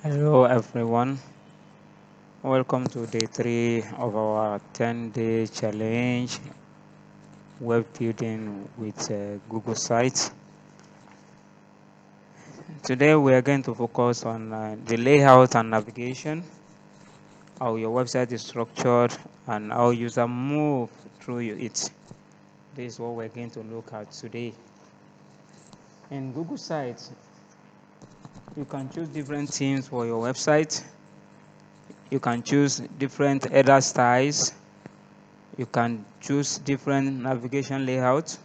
Hello everyone, welcome to day 3 of our 10-day challenge web building with Google Sites. Today we are going to focus on the layout and navigation, how your website is structured and how users move through it. This is what we're going to look at today. In Google Sites, you can choose different themes for your website. You can choose different header styles. You can choose different navigation layouts.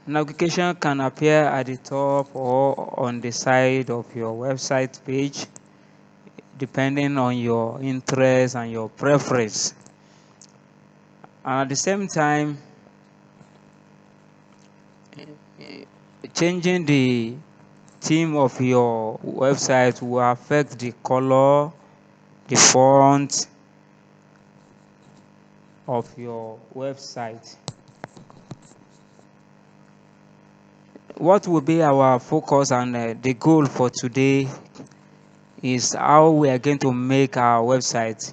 Navigation can appear at the top or on the side of your website page, depending on your interest and your preference. And at the same time, changing the theme of your website will affect the color, the font of your website. What will be our focus and the goal for today is how we are going to make our website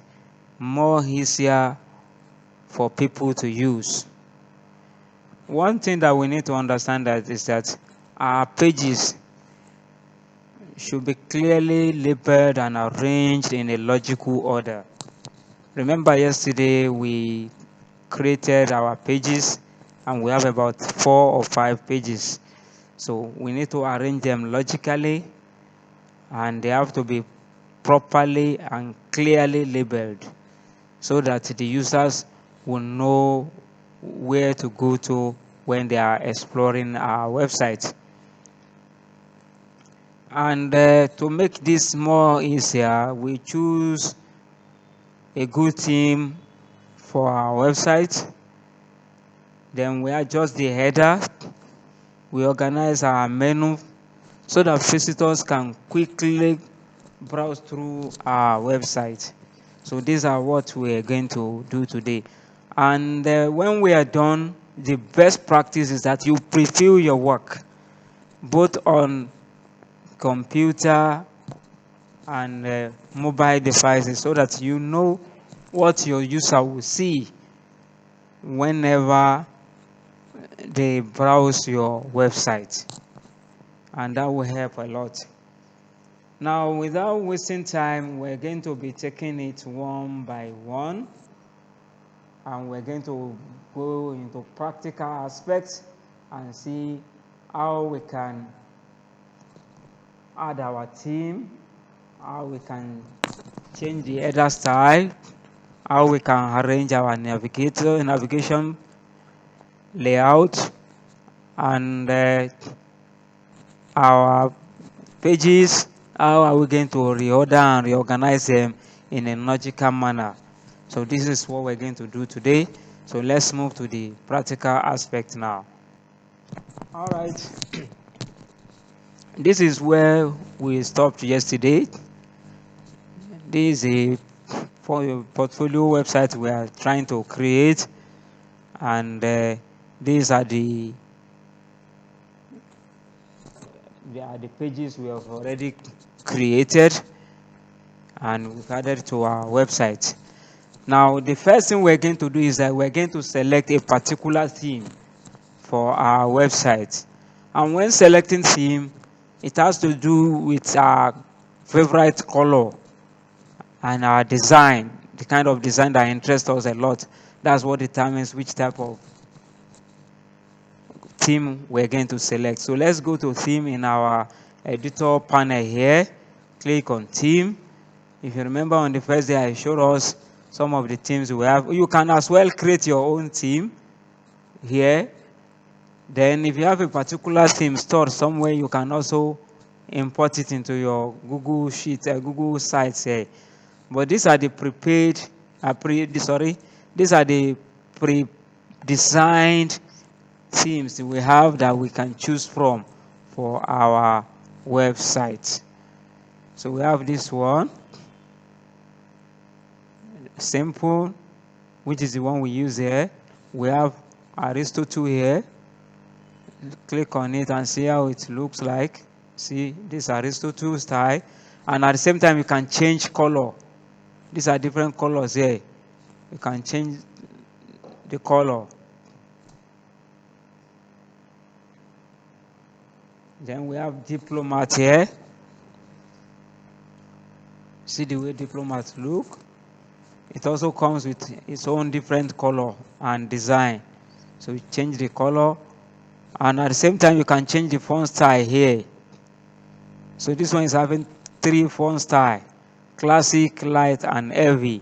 more easier for people to use. One thing that we need to understand is that our pages should be clearly labeled and arranged in a logical order. Remember yesterday we created our pages and we have about 4 or 5 pages. So we need to arrange them logically and they have to be properly and clearly labeled so that the users will know where to go to when they are exploring our website. And to make this more easier, we choose a good theme for our website. Then we adjust the header. We organize our menu so that visitors can quickly browse through our website. So these are what we are going to do today. And when we are done, the best practice is that you preview your work, both on computer and mobile devices, so that you know what your user will see whenever they browse your website. And that will help a lot. Now, without wasting time, we're going to be taking it one by one. And we're going to go into practical aspects and see how we can add our theme, how we can change the header style, how we can arrange our navigation layout, and our pages, how are we going to reorder and reorganize them in a logical manner. So this is what we're going to do today. So let's move to the practical aspect now. All right. This is where we stopped yesterday. This is a portfolio website we are trying to create, and these are the pages we have already created and we've added to our website. Now, the first thing we're going to do is that we're going to select a particular theme for our website. And when selecting theme, it has to do with our favorite color and our design, the kind of design that interests us a lot. That's what determines which type of theme we're going to select. So let's go to theme in our editor panel here. Click on theme. If you remember on the first day I showed us some of the themes we have. You can as well create your own theme here. Then if you have a particular theme stored somewhere, you can also import it into your Google Sheet, Google Sites here. But these are the these are the pre-designed themes we have that we can choose from for our website. So we have this one, simple, which is the one we use here. We have Aristotle here. Click on it and see how it looks like. See, this Aristotle style. And at the same time, you can change color. These are different colors here. You can change the color. Then we have diplomat here. See the way diplomat look. It also comes with its own different color and design. So you change the color, and at the same time you can change the font style here. So this one is having 3 font style: classic, light, and heavy.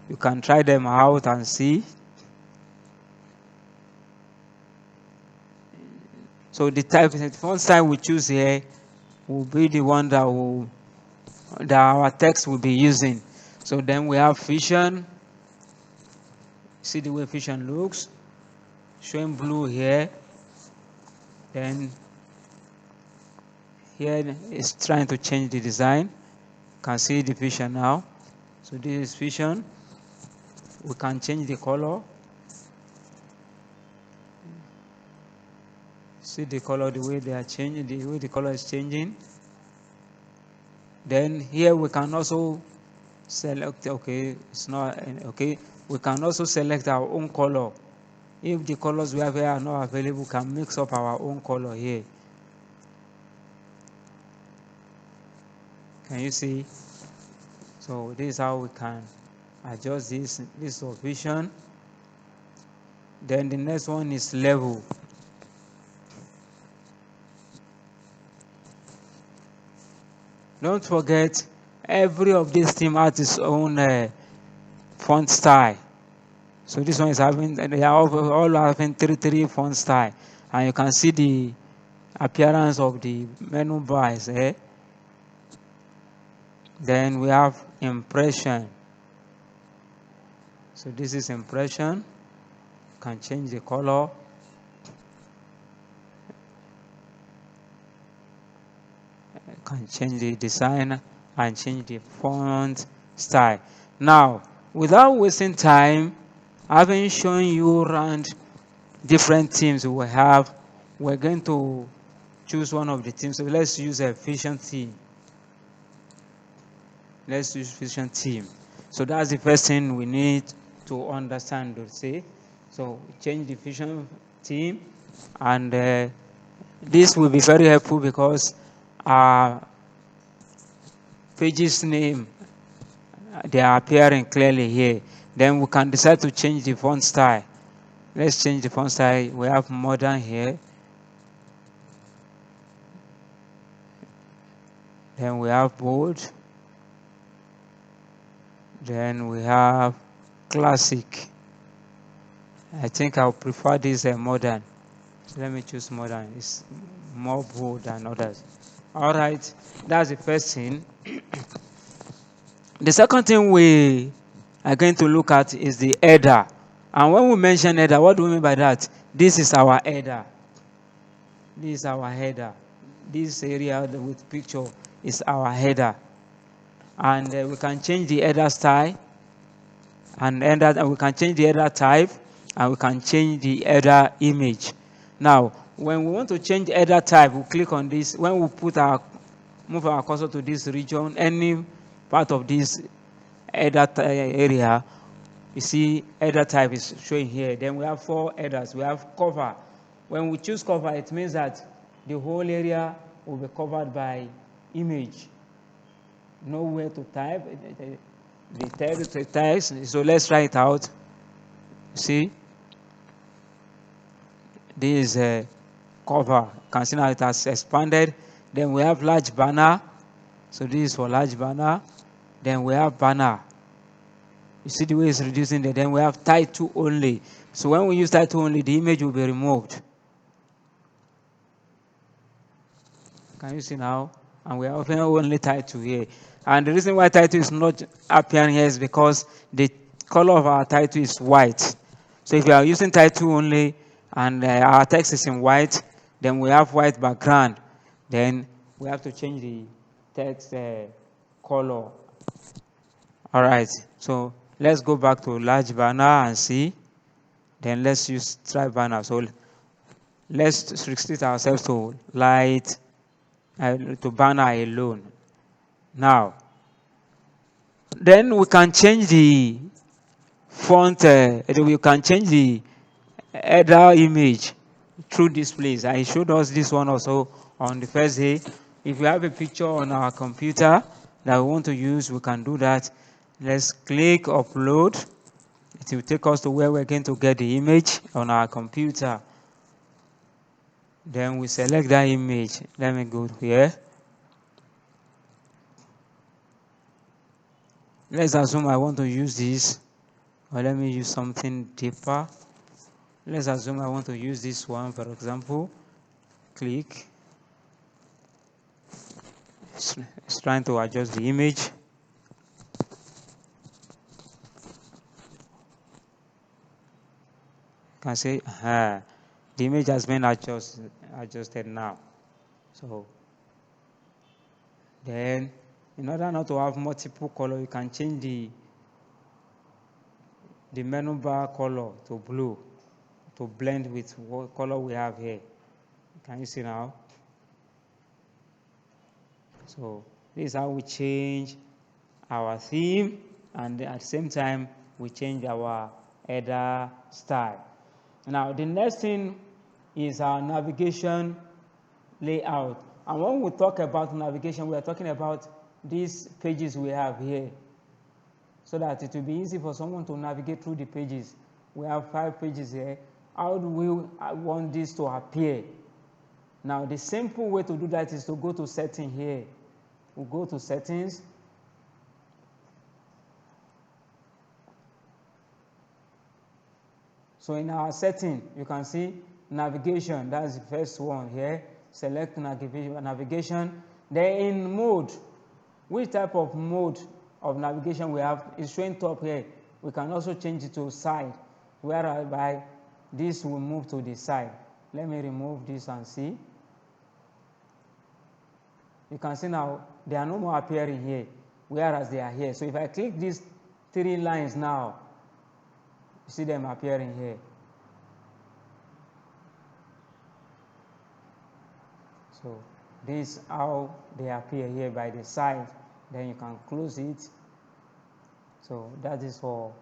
You can try them out and see. So the font style we choose here will be the one that our text will be using. So then we have Vision. See the way Vision looks, showing blue here. Then here is trying to change the design. You can see the Vision now. So this is Vision. We can change the color. See the color, the way they are changing, the way the color is changing. Then here we can also select, okay, it's not, okay, we can also select our own color. If the colors we have here are not available, we can mix up our own color here. Can you see? So this is how we can adjust this of Vision. Then the next one is level. Don't forget, every of these themes has its own font style. So this one is having, they are all having three font style, and you can see the appearance of the menu bars here. Then we have impression. So this is impression. You can change the color. You can change the design and change the font style. Now, without wasting time, having shown you around different themes we have, we're going to choose one of the themes. So let's use a Vision theme. Let's use Vision theme. So that's the first thing we need to understand, to say. So change the Vision theme, and this will be very helpful because our pages name, they are appearing clearly here. Then we can decide to change the font style. Let's change the font style. We have modern here. Then we have bold. Then we have classic. I think I'll prefer this modern. So let me choose modern. It's more bold than others. All right, that's the first thing. The second thing we are going to look at is the header. And when we mention header, what do we mean by that? This is our header. This is our header. This area with picture is our header. And we can change the header style, and we can change the header type, and we can change the header image. Now, when we want to change header type, we click on this. When we move our cursor to this region, any part of this header area, you see header type is showing here. Then we have 4 headers. We have cover. When we choose cover, it means that the whole area will be covered by image. Nowhere to type. The text. So let's try it out. See, this is a cover. You can see now it has expanded. Then we have large banner. So this is for large banner. Then we have banner. You see the way it's reducing there. Then we have title only. So when we use title only, the image will be removed. Can you see now? And we have only title here. And the reason why title is not appearing here is because the color of our title is white. So if you are using title only and our text is in white, then we have white background. Then we have to change the text color. All right. So let's go back to large banner and see. Then let's use stripe banner. So let's restrict ourselves to light, to banner alone. Now, then we can change the font, we can change the header image through this place. I showed us this one also on the first day. If we have a picture on our computer that we want to use, we can do that. Let's click upload. It will take us to where we're going to get the image on our computer. Then we select that image. Let me go here. Let's assume I want to use this, or let me use something deeper. Let's assume I want to use this one, for example. Click. It's trying to adjust the image. You can say, the image has been adjusted now. So then, in order not to have multiple color, you can change the menu bar color to blue to blend with what color we have here. Can you see now? So this is how we change our theme, and at the same time we change our header style. Now the next thing is our navigation layout. And when we talk about navigation, we are talking about these pages we have here, so that it will be easy for someone to navigate through the pages. We have 5 pages here. How do we want this to appear? Now the simple way to do that is to go to setting here. We'll go to settings. So in our setting, you can see navigation. That's the first one here. Select navigation. Then in mode, which type of mode of navigation we have is showing top here. We can also change it to side, whereby this will move to the side. Let me remove this and see. You can see now they are no more appearing here, whereas they are here. So if I click these 3 lines now, you see them appearing here. So this is how they appear here by the side. Then you can close it. So that is for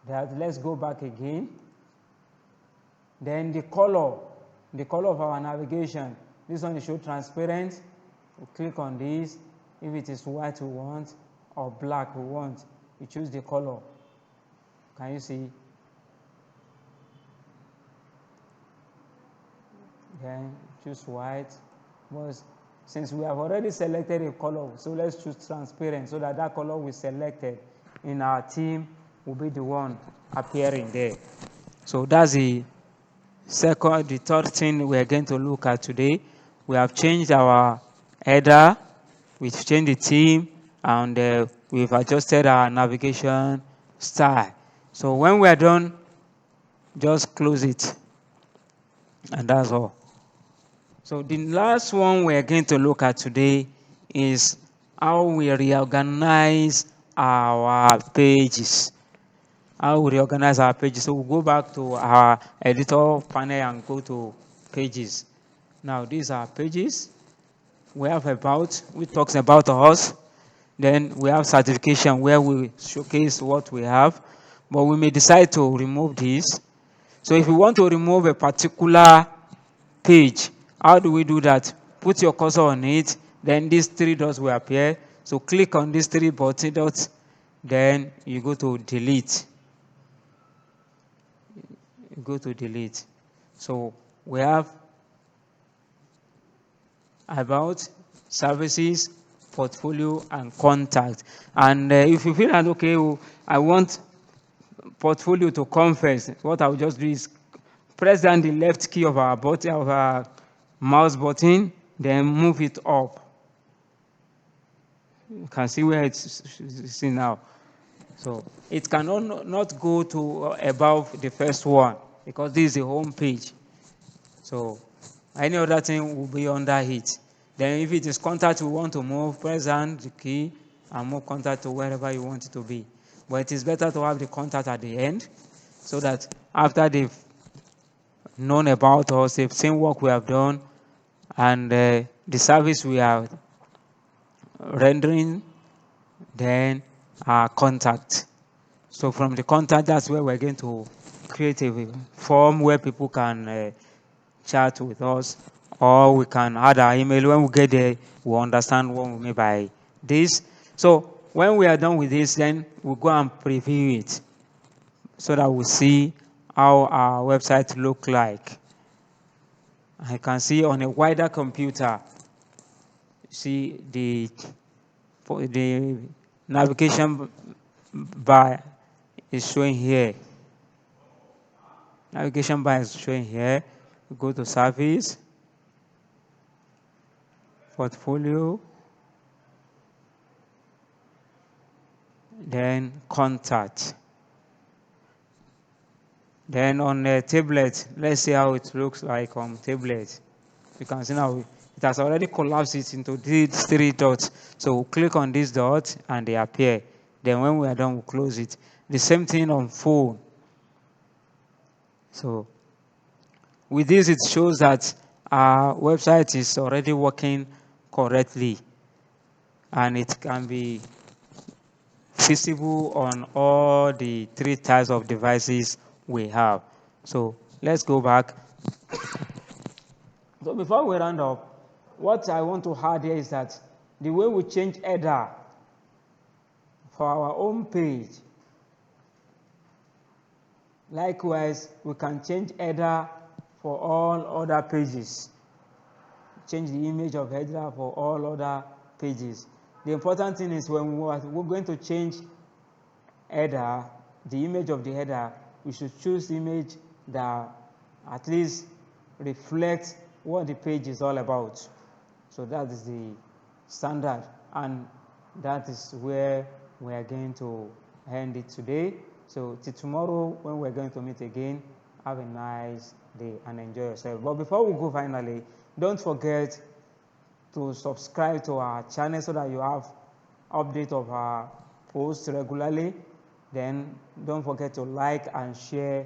that. Let's go back again. Then the color of our navigation. This one is show transparent. We click on this. If it is white we want, or black we want, we choose the color. Can you see? Then choose white. But since we have already selected a color, so let's choose transparent, so that that color we selected in our theme will be the one appearing there. So that's the third thing we are going to look at today. We have changed our header, we've changed the theme, and we've adjusted our navigation style. So when we are done, just close it, and that's all. So the last one we are going to look at today is how we reorganize our pages. How we reorganize our pages. So we'll go back to our editor panel and go to pages. Now these are pages. We have about, which talks about us. Then we have certification, where we showcase what we have. But we may decide to remove this. So if you want to remove a particular page, how do we do that? Put your cursor on it, then these 3 dots will appear. So click on these 3 dots, then you go to delete. You go to delete. So we have about, services, portfolio, and contact. And if you feel that, okay, I want portfolio to come first, what I'll just do is press down the left key of our button, of our mouse button, then move it up. You can see where it's see now. So it cannot not go to above the first one, because this is the home page. So any other thing will be under it. Then if it is contact we want to move, press down the key and move contact to wherever you want it to be. But it is better to have the contact at the end, so that after they've known about us, they've seen what we have done, and the service we have rendering, then contact. So from the contact, that's where we're going to create a form where people can chat with us, or we can add our email. When we get there, we'll understand what we mean by this. So when we are done with this, then we'll go and preview it so that we'll see how our website look like. I can see on a wider computer, see the navigation bar is showing here. Navigation bar is showing here. Go to service, portfolio, then contact. Then on the tablet, let's see how it looks like on tablet. You can see now it has already collapsed it into these 3 dots. So we'll click on these dots and they appear. Then when we are done, we'll close it. The same thing on phone. So with this, it shows that our website is already working correctly, and it can be visible on all the 3 types of devices we have. So let's go back. So before we round up, what I want to add here is that the way we change header for our home page, likewise, we can change header for all other pages. Change the image of header for all other pages. The important thing is when we're going to change header, the image of the header, we should choose the image that at least reflects what the page is all about. So that is the standard, and that is where we are going to end it today. So till tomorrow when we're going to meet again, have a nice day and enjoy yourself. But before we go finally, don't forget to subscribe to our channel so that you have update of our posts regularly. Then don't forget to like and share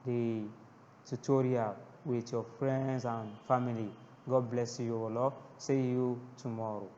the tutorial with your friends and family. God bless you all. See you tomorrow.